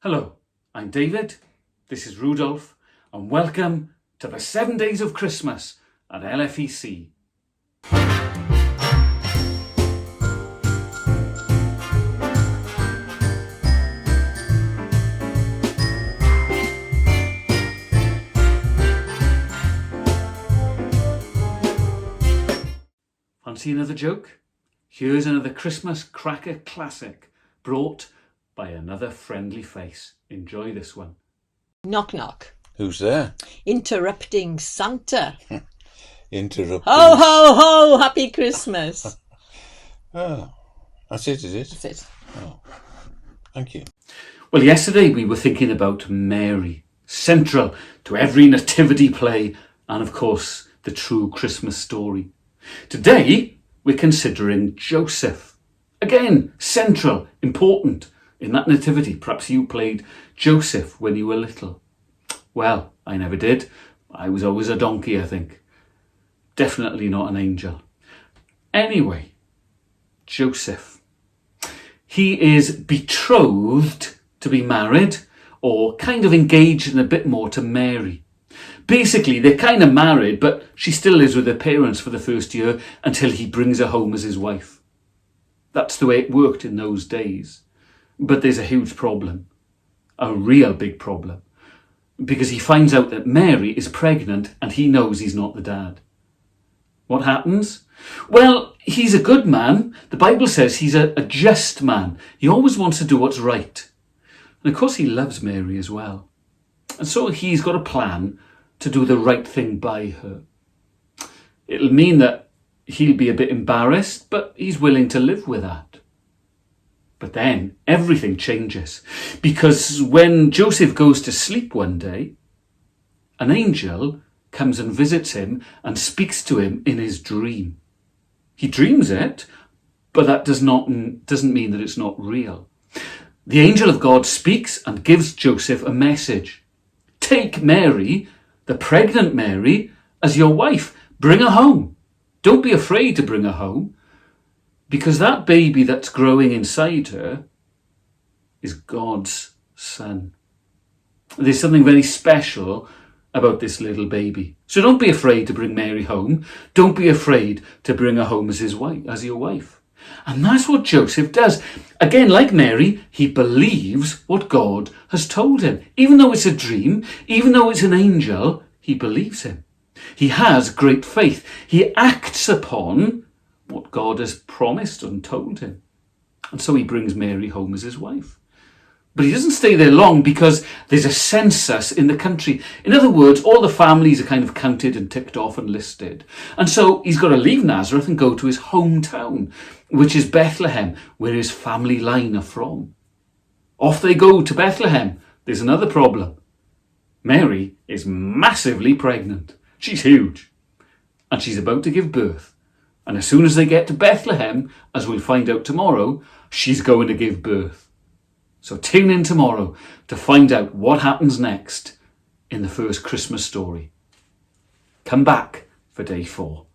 Hello, I'm David, this is Rudolph, and welcome to the 7 Days of Christmas at LFEC. Fancy another joke? Here's another Christmas cracker classic brought by another friendly face. Enjoy this one. Knock knock. Who's there? Interrupting Santa. Interrupting. Ho ho ho! Happy Christmas. Oh, that's it, is it? That's it. Oh, thank you. Well, yesterday we were thinking about Mary, central to every nativity play and of course the true Christmas story. Today we're considering Joseph. Again, central, important in that nativity. Perhaps you played Joseph when you were little. Well, I never did. I was always a donkey, I think. Definitely not an angel. Anyway, Joseph. He is betrothed to be married, or kind of engaged in a bit more to Mary. Basically, they're kind of married, but she still lives with her parents for the first year until he brings her home as his wife. That's the way it worked in those days. But there's a huge problem, a real big problem, because he finds out that Mary is pregnant and he knows he's not the dad. What happens? Well, he's a good man. The Bible says he's a just man. He always wants to do what's right. And of course he loves Mary as well. And so he's got a plan to do the right thing by her. It'll mean that he'll be a bit embarrassed, but he's willing to live with that. But then everything changes, because when Joseph goes to sleep one day, an angel comes and visits him and speaks to him in his dream. He dreams it, but that doesn't mean that it's not real. The angel of God speaks and gives Joseph a message. Take Mary, the pregnant Mary, as your wife. Bring her home. Don't be afraid to bring her home, because that baby that's growing inside her is God's son. There's something very special about this little baby. So don't be afraid to bring Mary home. Don't be afraid to bring her home as your wife. And that's what Joseph does. Again, like Mary, he believes what God has told him. Even though it's a dream, even though it's an angel, he believes him. He has great faith. He acts upon what God has promised and told him. And so he brings Mary home as his wife. But he doesn't stay there long, because there's a census in the country. In other words, all the families are kind of counted and ticked off and listed. And so he's got to leave Nazareth and go to his hometown, which is Bethlehem, where his family line are from. Off they go to Bethlehem. There's another problem. Mary is massively pregnant. She's huge. And she's about to give birth. And as soon as they get to Bethlehem, as we'll find out tomorrow, she's going to give birth. So tune in tomorrow to find out what happens next in the first Christmas story. Come back for day 4.